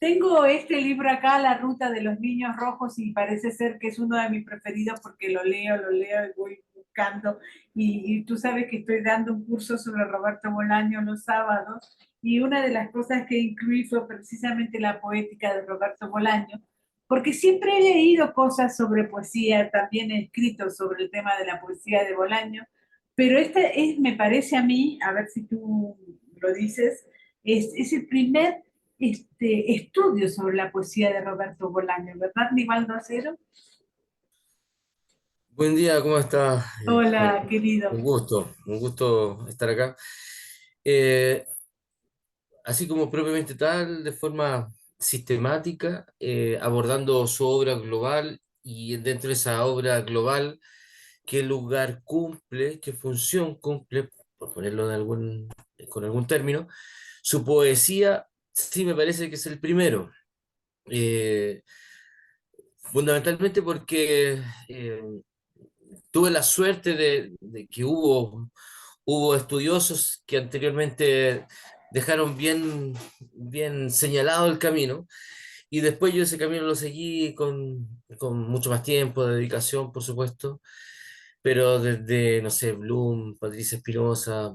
Tengo este libro acá, La Ruta de los Niños Rojos, y parece ser que es uno de mis preferidos porque lo leo y voy buscando. Y tú sabes que estoy dando un curso sobre Roberto Bolaño los sábados, y una de las cosas que incluí fue precisamente la poética de Roberto Bolaño, porque siempre he leído cosas sobre poesía, también he escrito sobre el tema de la poesía de Bolaño, pero este es, me parece a mí, a ver si tú lo dices, es el primer estudio sobre la poesía de Roberto Bolaño, ¿verdad, Nivaldo Acero? Buen día, ¿cómo está? Hola, Bueno, querido. un gusto estar acá. Eh, Así como propiamente tal, de forma sistemática, abordando su obra global y dentro de esa obra global, qué lugar cumple, qué función cumple, por ponerlo con algún término, su poesía sí me parece que es el primero. Eh, Fundamentalmente porque tuve la suerte de que hubo estudiosos que anteriormente dejaron bien señalado el camino y después yo ese camino lo seguí con mucho más tiempo, dedicación, por supuesto, pero desde, no sé, Bloom, Patricia Espinosa,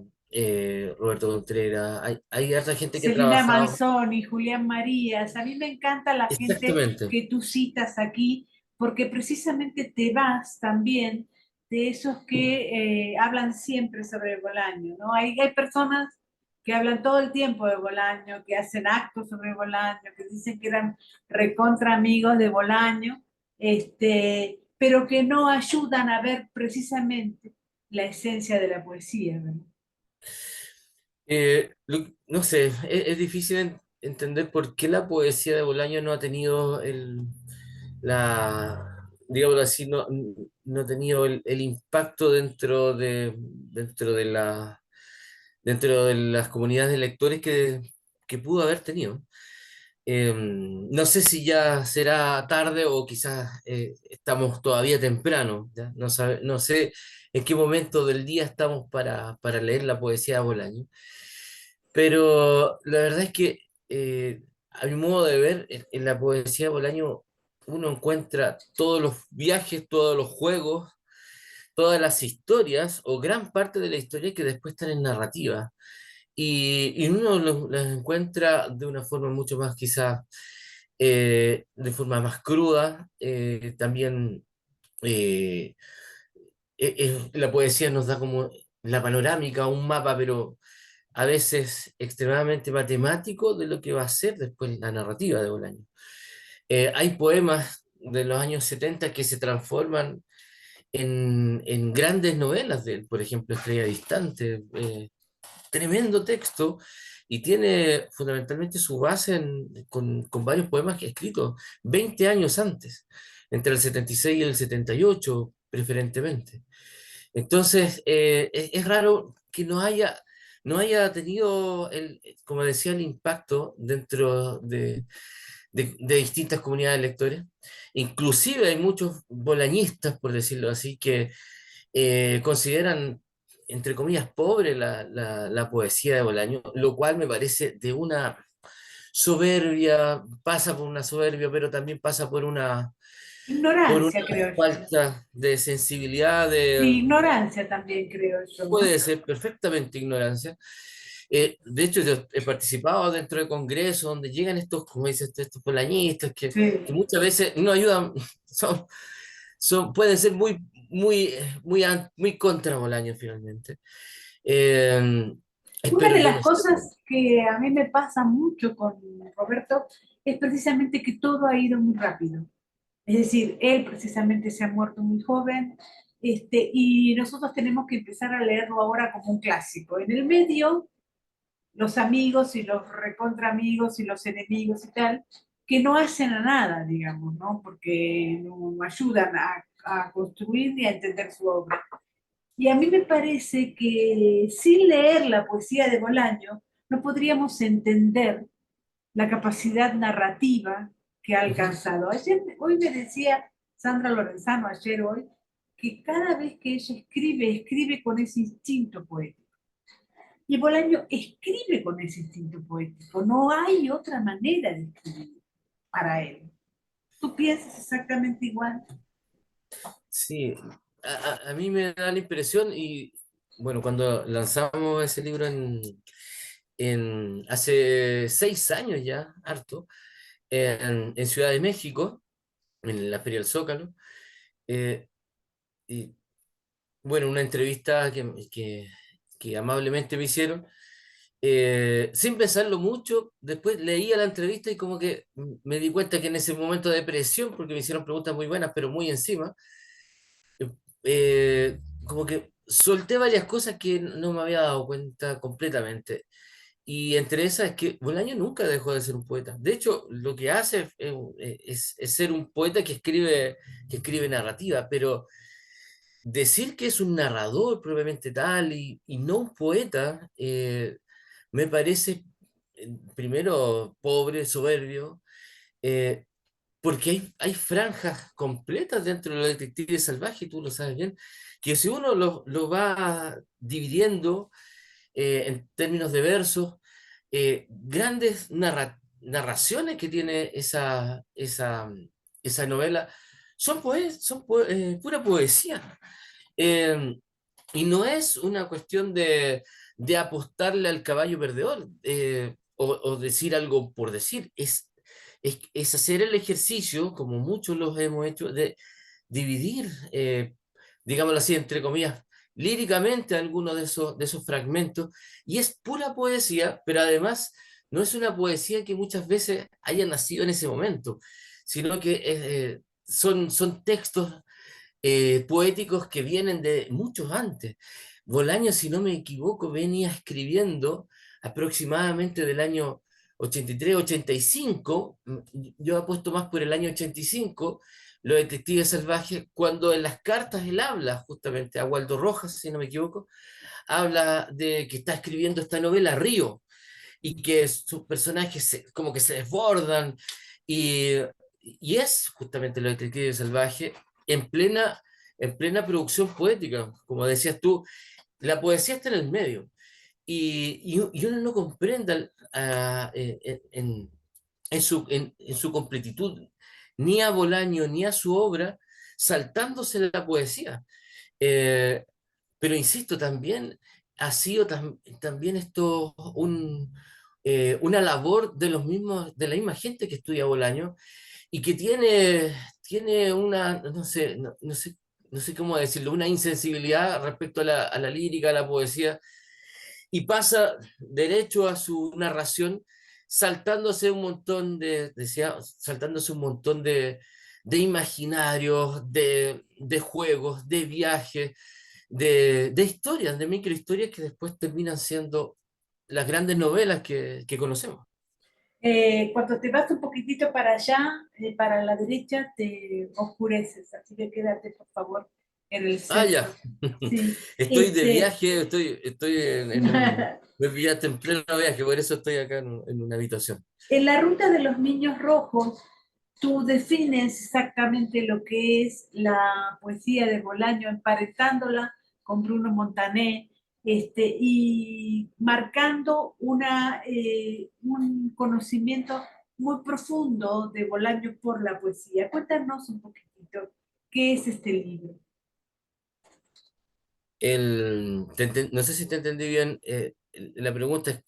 Roberto Contreras, hay harta gente que ha Celina trabajado Manzoni, Julián Marías, a mí me encanta la gente exactamente. que tú citas aquí, porque precisamente te vas también de esos que hablan siempre sobre Bolaño, ¿no? Hay personas que hablan todo el tiempo de Bolaño, que hacen actos sobre Bolaño, que dicen que eran recontra amigos de Bolaño, pero que no ayudan a ver precisamente la esencia de la poesía, ¿verdad? No sé, es difícil entender por qué la poesía de Bolaño no ha tenido digámoslo así, no ha tenido el impacto dentro de las comunidades de lectores que pudo haber tenido. No sé si ya será tarde o quizás estamos todavía temprano, ¿ya? No sé en qué momento del día estamos para leer la poesía de Bolaño. Pero la verdad es que, a mi modo de ver, en la poesía de Bolaño uno encuentra todos los viajes, todos los juegos, todas las historias o gran parte de la historia que después están en narrativa. Y uno las encuentra de una forma mucho más quizás, de forma más cruda. También eh, la poesía nos da como la panorámica, un mapa, pero a veces extremadamente matemático de lo que va a ser después la narrativa de Bolaño. Hay poemas de los años 70 que se transforman en grandes novelas de él, por ejemplo, Estrella Distante, tremendo texto, y tiene fundamentalmente su base con varios poemas que ha escrito 20 años antes, entre el 76 y el 78 preferentemente. Entonces, es raro que no haya tenido, como decía, el impacto dentro de distintas comunidades de lectores. Inclusive hay muchos bolañistas, por decirlo así, que consideran, entre comillas, pobre la poesía de Bolaño, lo cual me parece de una soberbia, pasa por una soberbia, pero también pasa por una Ignorancia, creo yo. falta de sensibilidad, Sí, ignorancia también creo yo, ¿no? puede ser perfectamente ignorancia. De hecho, yo he participado dentro de congresos donde llegan estos, como dices, estos polañistas que Sí. muchas veces no ayudan, son, pueden ser muy contra Bolaño finalmente. Eh, Una Espero de yo no las ser. cosas que a mí me pasa mucho con Roberto es precisamente que todo ha ido muy rápido. Es decir, él precisamente se ha muerto muy joven, y nosotros tenemos que empezar a leerlo ahora como un clásico. En el medio, los amigos y los recontra amigos y los enemigos y tal, que no hacen a nada, digamos, ¿no? Porque no ayudan a construir ni a entender su obra. Y a mí me parece que sin leer la poesía de Bolaño no podríamos entender la capacidad narrativa que ha Ujú. alcanzado. Hoy me decía Sandra Lorenzano, ayer hoy, que cada vez que ella escribe, escribe con ese instinto poético. Y Bolaño escribe con ese instinto poético, no hay otra manera de escribir para él. ¿Tú piensas exactamente igual? Sí, a mí me da la impresión y bueno, cuando lanzamos ese libro hace 6 años ya, harto, en Ciudad de México, en la Feria del Zócalo, eh, y bueno, una entrevista que amablemente me hicieron, sin pensarlo mucho, después leía la entrevista y como que me di cuenta que en ese momento de depresión, porque me hicieron preguntas muy buenas, pero muy encima, como que solté varias cosas que no me había dado cuenta completamente. Y entre esas es que Bolaño nunca dejó de ser un poeta. De hecho, lo que hace es ser un poeta que escribe narrativa, pero decir que es un narrador propiamente tal y no un poeta, me parece, primero, pobre, soberbio, eh, porque hay franjas completas dentro de los detectives salvajes, tú lo sabes bien, que si uno lo va dividiendo en términos de versos, grandes narraciones que tiene esa novela, son pura poesía. Eh, y no es una cuestión de apostarle al caballo perdedor o decir algo por decir, es hacer el ejercicio, como muchos los hemos hecho, de dividir, digámoslo así, entre comillas, líricamente algunos de esos fragmentos, y es pura poesía, pero además no es una poesía que muchas veces haya nacido en ese momento, sino que son textos poéticos que vienen de muchos antes. Bolaño, si no me equivoco, venía escribiendo aproximadamente del año 83, 85, yo apuesto más por el año 85, Los Detectives Salvajes, cuando en las cartas él habla justamente a Waldo Rojas, si no me equivoco, habla de que está escribiendo esta novela Río y que sus personajes como que se desbordan y, y es justamente Los Detectives Salvajes en plena producción poética, como decías tú, la poesía está en el medio y uno no comprende en su completitud ni a Bolaño ni a su obra saltándose la poesía. Eh, pero insisto, también ha sido también esto una labor de de la misma gente que estudia Bolaño y que tiene una, no sé cómo decirlo, una insensibilidad respecto a la lírica, a la poesía, y pasa derecho a su narración saltándose un montón de imaginarios, de juegos, de viajes, de historias, de microhistorias que después terminan siendo las grandes novelas que conocemos. Cuando te vas un poquitito para allá, para la derecha, te oscureces, así que quédate, por favor, en el Ah, ya. centro. Sí, Estoy de viaje, estoy me pillaste en pleno viaje, por eso estoy acá en una habitación. en la ruta de los niños rojos, tú defines exactamente lo que es la poesía de Bolaño, emparentándola con Bruno Montané, y marcando un conocimiento muy profundo de Bolaño por la poesía. Cuéntanos un poquitito, ¿qué es este libro? No sé si te entendí bien. La pregunta es,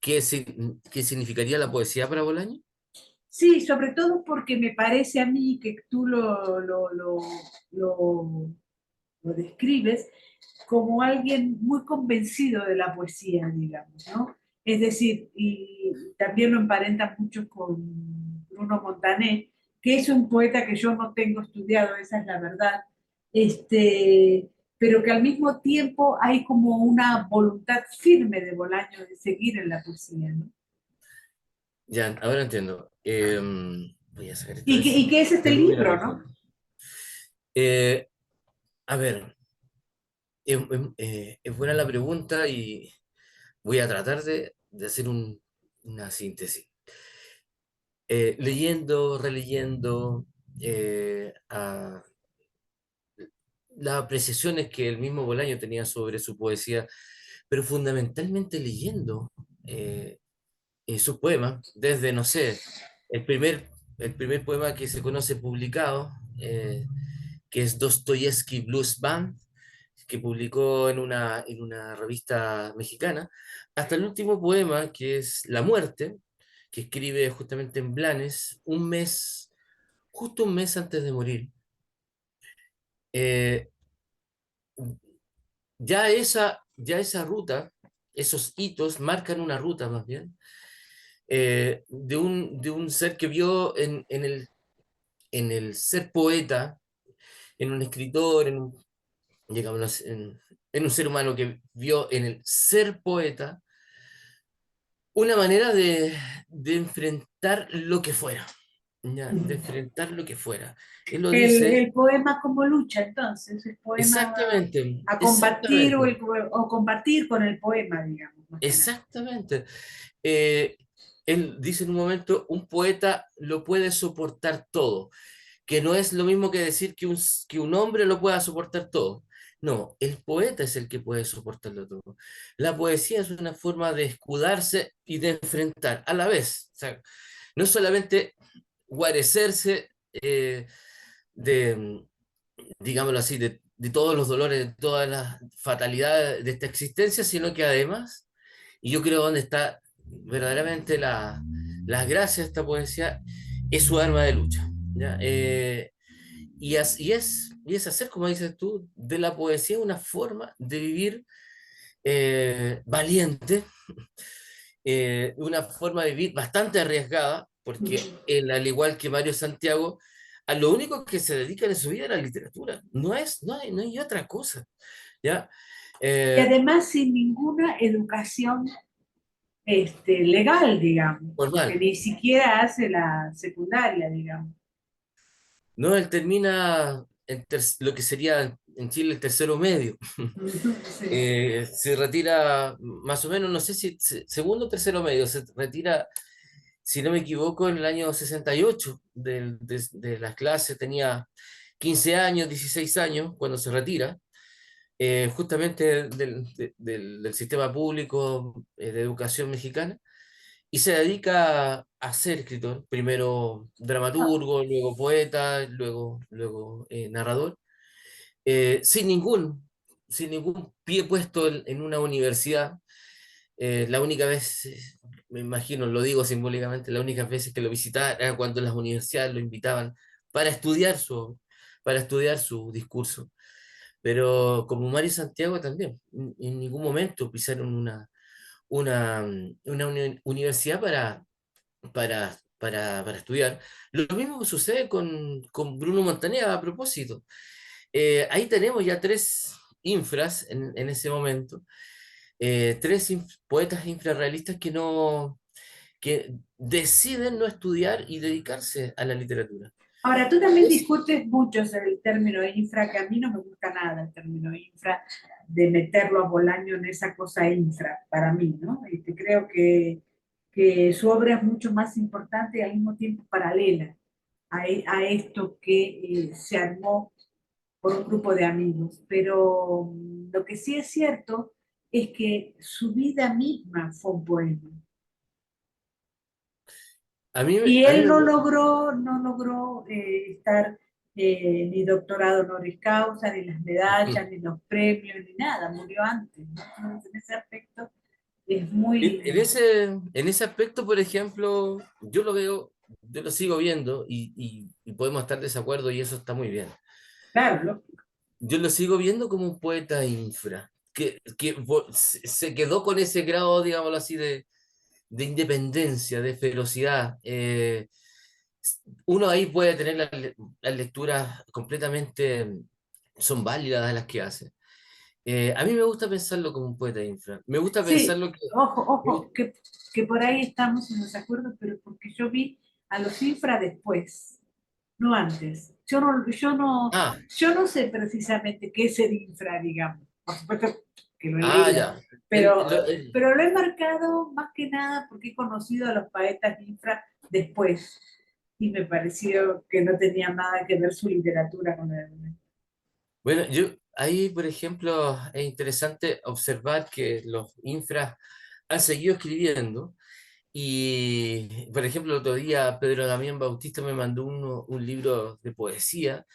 ¿qué significaría la poesía para Bolaño? Sí, sobre todo porque me parece a mí que tú lo, lo describes como alguien muy convencido de la poesía, digamos, ¿no? Es decir, y también lo emparenta mucho con Bruno Montané, que es un poeta que yo no tengo estudiado, esa es la verdad, pero que al mismo tiempo hay como una voluntad firme de Bolaño de seguir en la poesía, ¿no? Ya, ahora entiendo. Voy a sacar esto ¿Y de y encima. qué es este Tengo que ir a libro, revisar. no? Eh, a ver, es buena la pregunta y voy a tratar de hacer una síntesis. Leyendo, releyendo las apreciaciones que el mismo Bolaño tenía sobre su poesía, pero fundamentalmente leyendo eh, sus poemas, desde, no sé, el primer, el primer poema que se conoce publicado, que es Dostoyevsky Blues Band, que publicó en una revista mexicana, hasta el último poema, que es La Muerte, que escribe justamente en Blanes, un mes, justo un mes antes de morir. Eh, ya esa ruta, esos hitos marcan una ruta más bien, de un ser que vio en el ser poeta, en un escritor, digamos, en un ser humano que vio en el ser poeta una manera de enfrentar lo que fuera, ¿ya? De enfrentar lo que fuera. Él lo dice El poema como lucha, entonces, el poema exactamente, a combatir exactamente, o compartir con el poema, digamos, más que nada. exactamente. Eh, Él dice en un momento, un poeta lo puede soportar todo, que no es lo mismo que decir que un hombre lo pueda soportar todo. No, el poeta es el que puede soportarlo todo. La poesía es una forma de escudarse y de enfrentar a la vez. O sea, no solamente guarecerse de, digámoslo así, de todos los dolores, de todas las fatalidades de esta existencia, sino que además, y yo creo donde está verdaderamente la gracia de esta poesía, es su arma de lucha. ¿Ya? Y es hacer, como dices tú, de la poesía una forma de vivir valiente, una forma de vivir bastante arriesgada, porque él, al igual que Mario Santiago, a lo único que se dedica en su vida es la literatura, no hay otra cosa, ¿ya? Y Eh, además sin ninguna educación legal, digamos, porque Formal, ni siquiera hace la secundaria, digamos. ¿no? Él termina lo que sería en Chile el tercero medio. Sí. Se retira más o menos, no sé si segundo o tercero medio, se retira, si no me equivoco, en el año 68 de las clases, tenía 15 años, 16 años cuando se retira, justamente del sistema público de educación mexicana, y se dedica a ser escritor, primero Ah, dramaturgo, luego poeta, luego narrador, sin sin ningún pie puesto en una universidad. La única vez, me imagino, lo digo simbólicamente, la única vez que lo visitaba era cuando las universidades lo invitaban para estudiar para estudiar su discurso. Pero como Mario Santiago también, en ningún momento pisaron una universidad para estudiar. Lo mismo sucede con Bruno Montaña a propósito. Ahí tenemos ya tres infras en ese momento, tres poetas infrarrealistas que deciden no estudiar y dedicarse a la literatura. ahora, tú también Es, discutes mucho sobre el término infra, que a mí no me gusta nada el término infra, de meterlo a Bolaño en esa cosa infra, para mí, ¿no? Creo que su obra es mucho más importante y al mismo tiempo paralela a esto que se armó por un grupo de amigos. Pero lo que sí es cierto es que su vida misma fue un poema. Y a mí él me gusta. no logró estar ni doctorado honoris causa, ni las medallas, ni los premios, ni nada, murió antes, ¿no? Entonces, en ese aspecto es muy, En ese aspecto, por ejemplo, yo lo veo, yo lo sigo viendo y podemos estar de desacuerdo y eso está muy bien. claro, lógico. Yo lo sigo viendo como un poeta infra, se quedó con ese grado, digámoslo así, de independencia, de ferocidad. Uno ahí puede tener las lecturas completamente, son válidas las que hace. A mí me gusta pensarlo como un poeta infra. Me gusta Sí, pensarlo que... ojo, que por ahí estamos en desacuerdo, pero porque yo vi a los infra después, no antes. Ah, Yo no sé precisamente qué es el infra, digamos. Por supuesto que lo he leído, ya. pero, pero lo he marcado más que nada porque he conocido a los poetas infra después y me pareció que no tenía nada que ver su literatura con el... Bueno, ahí, por ejemplo, es interesante observar que los infras han seguido escribiendo y, por ejemplo, el otro día Pedro Damián Bautista me mandó un libro de poesía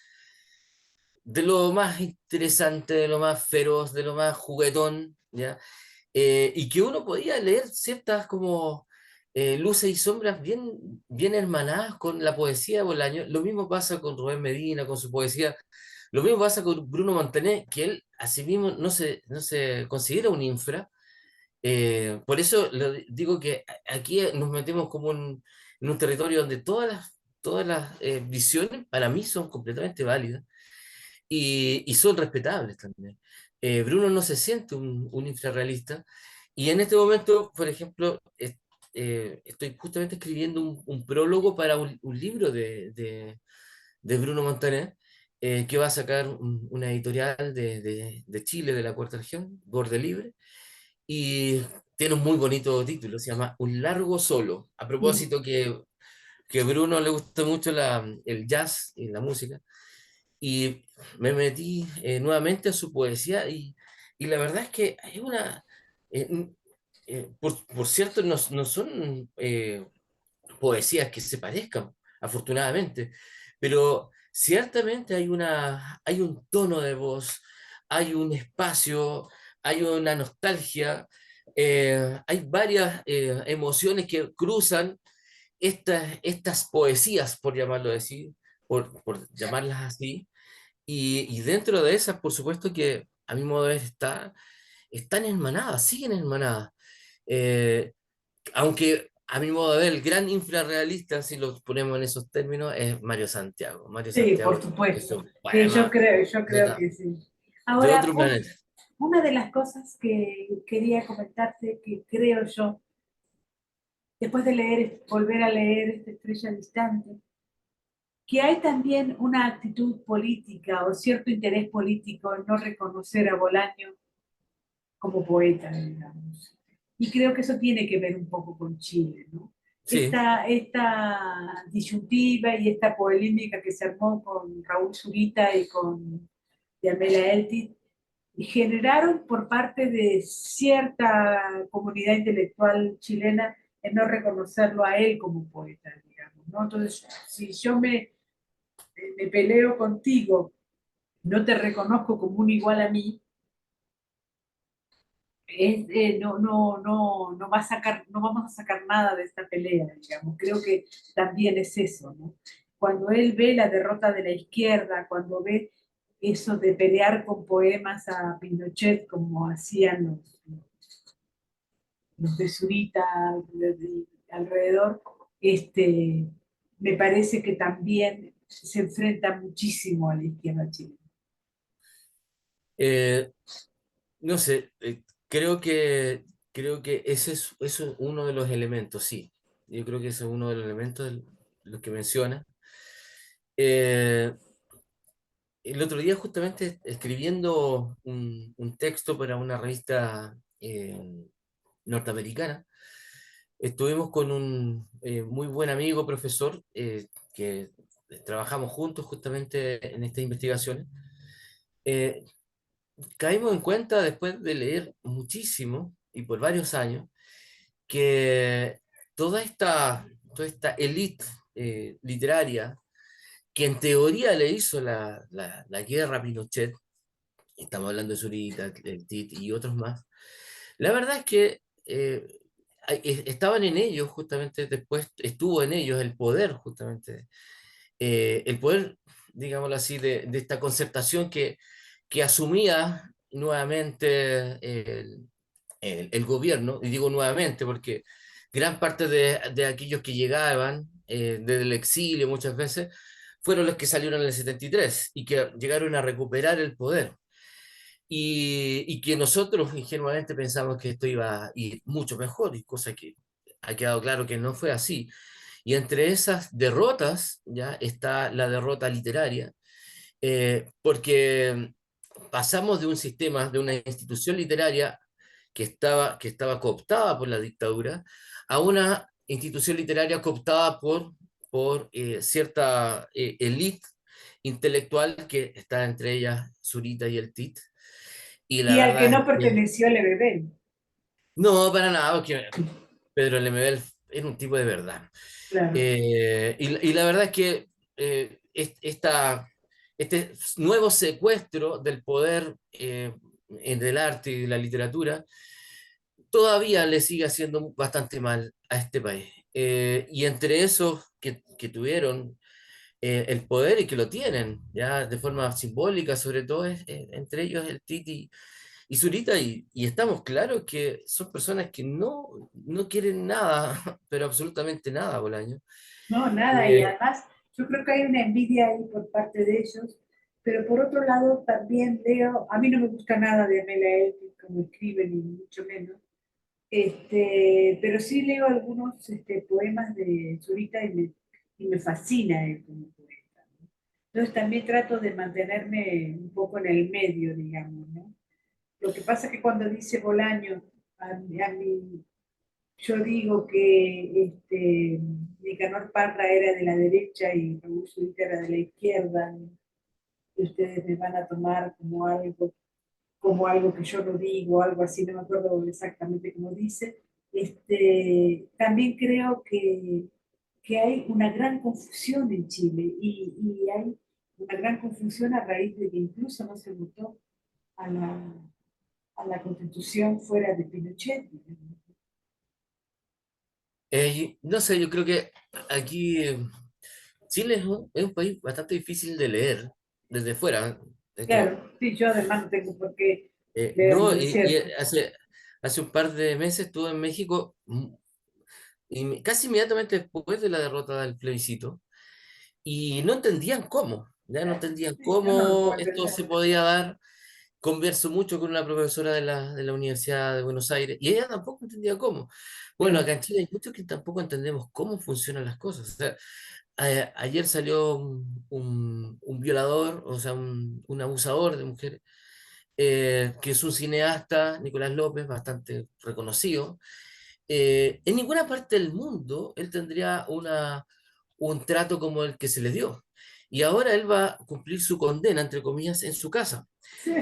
de lo más interesante, de lo más feroz, de lo más juguetón, ¿ya? Y que uno podía leer ciertas como luces y sombras bien hermanadas con la poesía de Bolaño. Lo mismo pasa con Rubén Medina, con su poesía. Lo mismo pasa con Bruno Montané, que él a sí mismo no se considera un infra. Por eso digo que aquí nos metemos como en un territorio donde todas las visiones para mí son completamente válidas y son respetables también. Bruno no se siente un infrarrealista y en este momento, por ejemplo, estoy justamente escribiendo un prólogo para un libro de Bruno Montaner, que va a sacar una editorial de Chile, de la cuarta región, Borde Libre, y tiene un muy bonito título, se llama Un largo solo. A Mm. propósito que a Bruno le gusta mucho el jazz y la música, y me metí nuevamente a su poesía y la verdad es que hay una... por cierto, no son poesías que se parezcan, afortunadamente, pero ciertamente hay un tono de voz, hay un espacio, hay una nostalgia, hay varias emociones que cruzan estas poesías, por llamarlo así, por llamarlas así, y dentro de esas, por supuesto que a mi modo de ver están hermanadas, siguen hermanadas. Eh, Aunque a mi modo de ver, el gran infrarrealista, si lo ponemos en esos términos, es Mario Santiago. Mario Sí, por Santiago es supuesto. un Sí, poema yo de, creo que sí. de Ahora, otro planeta. una de las cosas que quería comentarte, que creo yo, después de leer, volver a leer esta Estrella Distante, que hay también una actitud política o cierto interés político en no reconocer a Bolaño como poeta, digamos. Y creo que eso tiene que ver un poco con Chile, ¿no? Sí, Esta disyuntiva y esta polémica que se armó con Raúl Zurita y con Yamela Eltit generaron por parte de cierta comunidad intelectual chilena en no reconocerlo a él como poeta, digamos, ¿no? Entonces, si yo me peleo contigo, no te reconozco como un igual a mí, no va a sacar, no vamos a sacar nada de esta pelea, digamos. Creo que también es eso, ¿no? Cuando él ve la derrota de la izquierda, cuando ve eso de pelear con poemas a Pinochet como hacían los de Zurita alrededor, me parece que también se enfrenta muchísimo a la izquierda chilena. eh, no sé, creo que eso es uno de los elementos, sí. Yo creo que ese es uno de los elementos de los que menciona. Eh, el otro día, justamente escribiendo un texto para una revista norteamericana, estuvimos con un muy buen amigo, profesor, que trabajamos juntos justamente en estas investigaciones. Eh, Caímos en cuenta, después de leer muchísimo y por varios años, que toda esta élite literaria que en teoría le hizo la guerra a Pinochet, estamos hablando de Zurita, el Tit y otros más, la verdad es que estaban en ellos justamente, después estuvo en ellos el poder justamente, el poder, digámoslo así, de esta concertación que asumía nuevamente el gobierno, y digo nuevamente porque gran parte de aquellos que llegaban desde el exilio muchas veces fueron los que salieron en el 73 y que llegaron a recuperar el poder. Y que nosotros ingenuamente pensamos que esto iba a ir mucho mejor, y cosa que ha quedado claro que no fue así. Y entre esas derrotas ya está la derrota literaria, porque pasamos de un sistema, de una institución literaria que estaba cooptada por la dictadura, a una institución literaria cooptada por cierta élite intelectual que está entre ellas Zurita y el TIT. Y la Y al que verdad es no que perteneció Lebebel, no, para nada, porque Pedro Lemebel era un tipo de verdad. claro. Y la verdad es que este nuevo secuestro del poder del arte y de la literatura todavía le sigue haciendo bastante mal a este país. Y entre esos que tuvieron el poder y que lo tienen, ya de forma simbólica, sobre todo, entre ellos el Titi y Zurita, y estamos claros que son personas que no quieren nada, pero absolutamente nada, Bolaño. No, nada, y Eh, además yo creo que hay una envidia ahí por parte de ellos, pero por otro lado también veo, a mí no me gusta nada de Amelia Earhart como escribe, ni mucho menos, pero sí leo algunos poemas de Zurita y me fascina él como poeta, ¿no? Entonces también trato de mantenerme un poco en el medio, digamos, ¿no? Lo que pasa es que cuando dice Bolaño, a mí yo digo que Nicanor Parra era de la derecha y Raúl Zurita era de la izquierda, ¿no? Y ustedes me van a tomar como algo que yo no digo, algo así, no me acuerdo exactamente cómo dice. También creo que hay una gran confusión en Chile y hay una gran confusión a raíz de que incluso no se votó a la constitución fuera de Pinochet, ¿no? no sé, yo creo que aquí Chile es un país bastante difícil de leer desde fuera. De hecho, Claro, sí, yo además no tengo por qué no, leerlo, es cierto. hace un par de meses estuve en México y casi inmediatamente después de la derrota del plebiscito y no entendían cómo, ya no entendían Sí, yo no lo cómo puedo esto entender. se podía dar. Converso mucho con una profesora de la Universidad de Buenos Aires y ella tampoco entendía cómo. Bueno, Claro, acá en Chile hay muchos que tampoco entendemos cómo funcionan las cosas. O sea, ayer salió un violador, o sea, un abusador de mujeres, que es un cineasta, Nicolás López, bastante reconocido. En ninguna parte del mundo él tendría un trato como el que se le dio. Y ahora él va a cumplir su condena, entre comillas, en su casa. sí,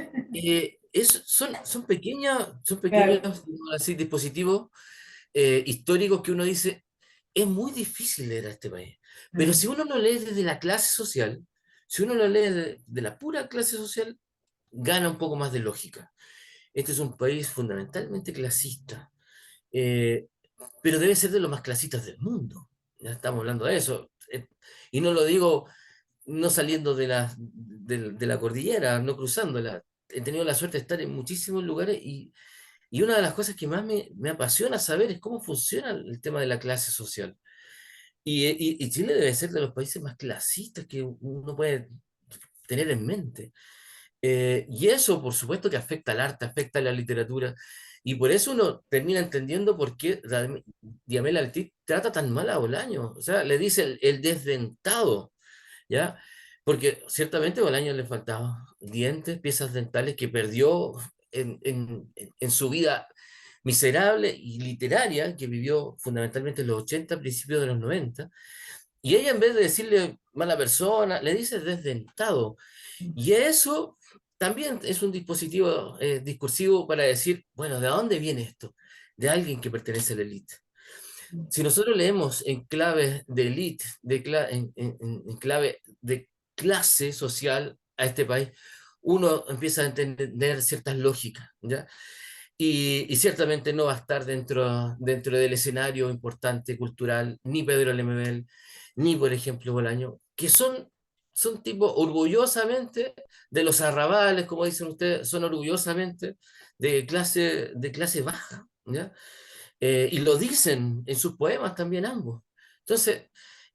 Son pequeños, claro. digamos así, dispositivos históricos que uno dice, es muy difícil leer a este país. Pero Mm, si uno lo lee desde la clase social, si uno lo lee de la pura clase social, gana un poco más de lógica. Este es un país fundamentalmente clasista, eh, pero debe ser de los más clasistas del mundo. Ya estamos hablando de eso. Y no lo digo no saliendo de la cordillera, no cruzándola. He tenido la suerte de estar en muchísimos lugares y una de las cosas que más me apasiona saber es cómo funciona el tema de la clase social. Y Chile debe ser de los países más clasistas que uno puede tener en mente. Y eso, por supuesto, que afecta al arte, afecta a la literatura. Y por eso uno termina entendiendo por qué Diamela Altit trata tan mal a Bolaño. O sea, le dice el desdentado, ¿ya? Porque ciertamente a Bolaño le faltaban dientes, piezas dentales que perdió en su vida miserable y literaria que vivió fundamentalmente en los 80 principios de los 90. Y ella, en vez de decirle mala persona, le dice desdentado. Y eso también es un dispositivo discursivo para decir, bueno, ¿de dónde viene esto? De alguien que pertenece a la élite. Si nosotros leemos en clave de élite, en clave de clase social a este país, uno empieza a entender ciertas lógicas, ¿ya? Y ciertamente no va a estar dentro del escenario importante cultural ni Pedro Lemebel, ni por ejemplo Bolaño, que son tipos orgullosamente de los arrabales, como dicen ustedes, son orgullosamente de clase baja, ¿ya? Y lo dicen en sus poemas también ambos. Entonces,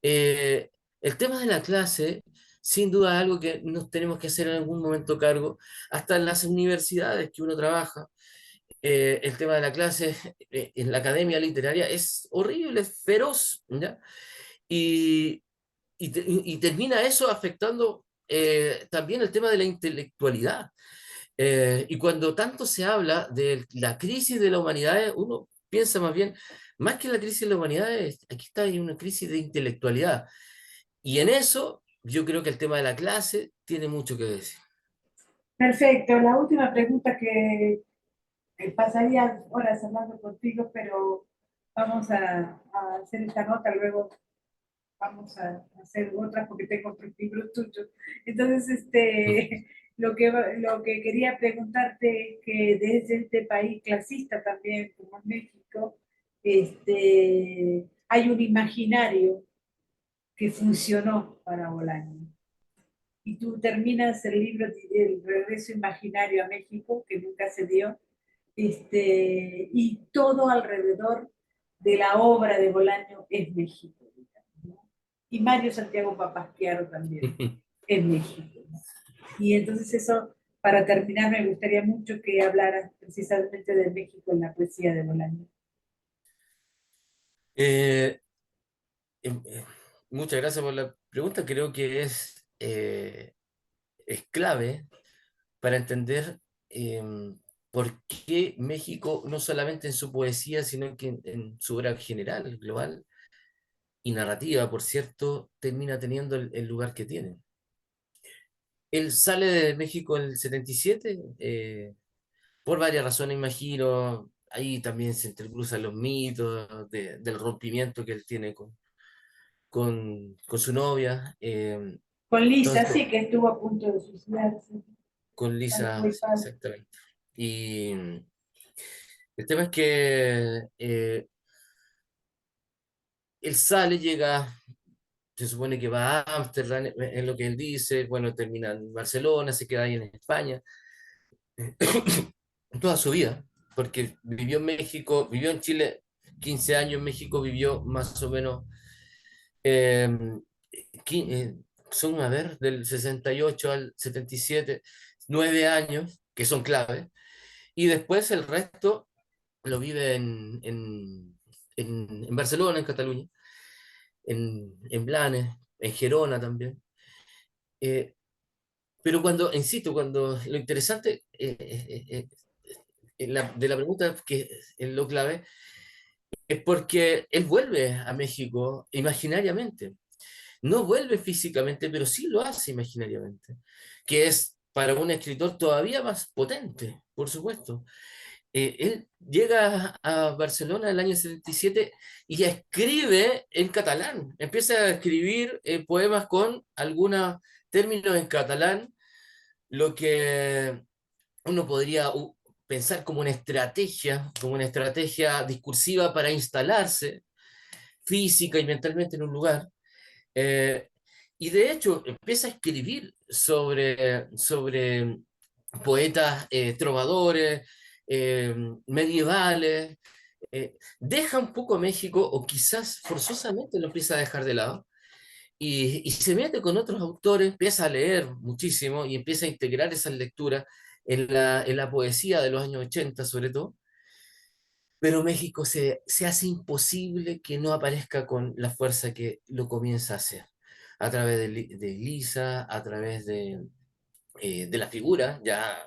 eh, el tema de la clase, sin duda, es algo que nos tenemos que hacer en algún momento cargo, hasta en las universidades que uno trabaja. El tema de la clase en la academia literaria es horrible, es feroz, ¿ya? Y, y termina eso afectando también el tema de la intelectualidad. Y cuando tanto se habla de la crisis de la humanidad, uno piensa más bien, más que la crisis de la humanidad, aquí está hay una crisis de intelectualidad. Y en eso yo creo que el tema de la clase tiene mucho que decir. Perfecto, la última pregunta que pasaría horas hablando contigo, pero vamos a hacer esta nota, luego vamos a hacer otras porque tengo otros libros tuyos. Entonces, lo que quería preguntarte es que desde este país clasista también, como en México, hay un imaginario que funcionó para Bolaño. Y tú terminas el libro El regreso imaginario a México, que nunca se dio, y todo alrededor de la obra de Bolaño es México, digamos, ¿no? Y Mario Santiago Papasquiaro también es México, ¿no? Y entonces eso, para terminar, me gustaría mucho que hablaras precisamente de México en la poesía de Bolaño. Eh, em, Muchas gracias por la pregunta. Creo que es clave para entender por qué México, no solamente en su poesía, sino que en su obra general, global y narrativa, por cierto, termina teniendo el lugar que tiene. Él sale de México en el 77, por varias razones, imagino. Ahí también se entrecruzan los mitos del rompimiento que él tiene con su novia. Con Lisa, Entonces, sí, que estuvo a punto de suicidarse, con tan Lisa, muy padre. exactamente. Y el tema es que él sale, llega, se supone que va a Ámsterdam, es lo que él dice, bueno, termina en Barcelona, se queda ahí en España, toda su vida, porque vivió en México, vivió en Chile 15 años, en México vivió más o menos, eh, son, a ver, del 68 al 77, 9 años, que son clave, y después el resto lo vive en Barcelona, en Cataluña, en Blanes, en Gerona también. Eh, pero cuando, insisto, cuando lo interesante de la pregunta, que es lo clave, es porque él vuelve a México imaginariamente. No vuelve físicamente, pero sí lo hace imaginariamente, que es para un escritor todavía más potente, por supuesto. Él llega a Barcelona en el año 77 y escribe en catalán. Empieza a escribir poemas con algunos términos en catalán, lo que uno podría pensar como una estrategia discursiva para instalarse física y mentalmente en un lugar. Eh, y de hecho empieza a escribir sobre poetas trovadores, medievales, deja un poco México o quizás forzosamente lo empieza a dejar de lado y se mete con otros autores, empieza a leer muchísimo y empieza a integrar esas lecturas en la poesía de los años 80 sobre todo, pero México se hace imposible que no aparezca con la fuerza que lo comienza a hacer, a través de Lisa, a través de la figura, ya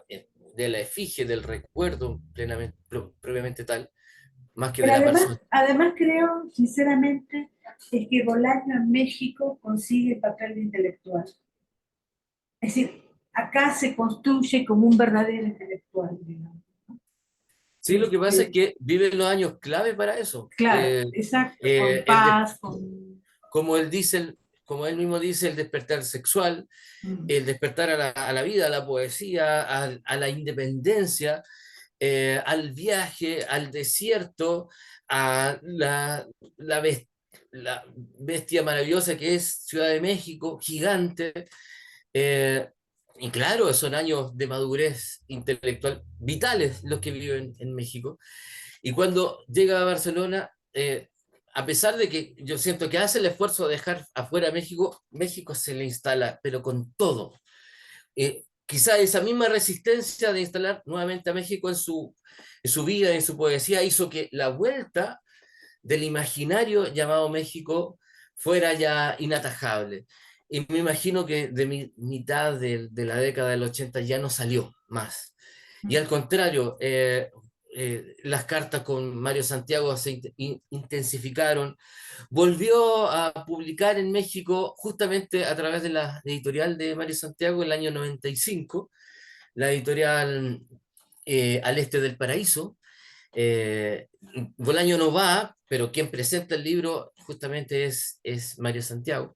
de la efigie, del recuerdo plenamente, propiamente tal, más que de Pero la persona. además creo, sinceramente, es que Bolaño en México consigue el papel de intelectual. Es decir, acá se construye como un verdadero intelectual, digamos. Sí, lo que pasa es Este, que vive los años clave para eso. claro, exacto, con El paz, con... como él dice, como él mismo dice, el despertar sexual, Mm. el despertar a la vida, a la poesía, a la independencia, al viaje, al desierto, a la bestia maravillosa que es Ciudad de México, gigante. eh, y claro, son años de madurez intelectual vitales los que viven en México. Y cuando llega a Barcelona, a pesar de que yo siento que hace el esfuerzo de dejar afuera a México, México se le instala, pero con todo. Quizá esa misma resistencia de instalar nuevamente a México en su vida, en su poesía, hizo que la vuelta del imaginario llamado México fuera ya inatajable. Y me imagino que de mitad de la década del 80 ya no salió más. Y al contrario, las cartas con Mario Santiago se intensificaron. Volvió a publicar en México justamente a través de la editorial de Mario Santiago el año 95, la editorial Al Este del Paraíso. Bolaño no va, pero quien presenta el libro justamente es Mario Santiago.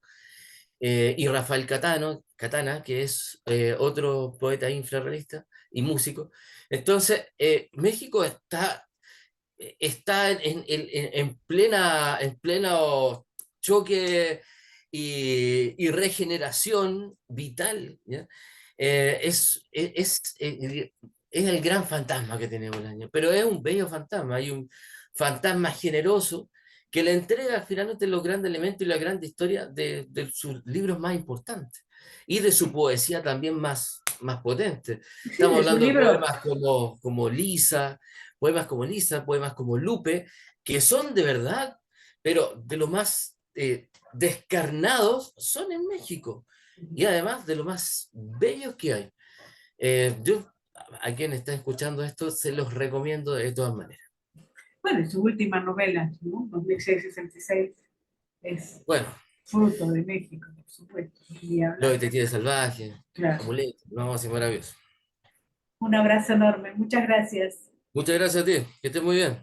Y Rafael Catana, que es otro poeta infrarrealista y músico. Entonces, México está en pleno choque y regeneración vital, ¿ya? Es el gran fantasma que tiene Bolaño, pero es un bello fantasma, hay un fantasma generoso que le entrega finalmente los grandes elementos y la gran historia de sus libros más importantes y de su poesía también más potente. Sí, Estamos de su hablando de libro. poemas como Lisa, poemas como Lupe, que son de verdad, pero de lo más descarnados son en México y además de lo más bellos que hay. Yo a quien está escuchando esto se los recomiendo de todas maneras. Bueno, y su última novela, ¿no? 2666, es Bueno, fruto de México, por supuesto. Y Los hablar, Detectives Salvajes, claro. Amuleto, no, así maravilloso. Un abrazo enorme. Muchas gracias. Muchas gracias a ti, que estés muy bien.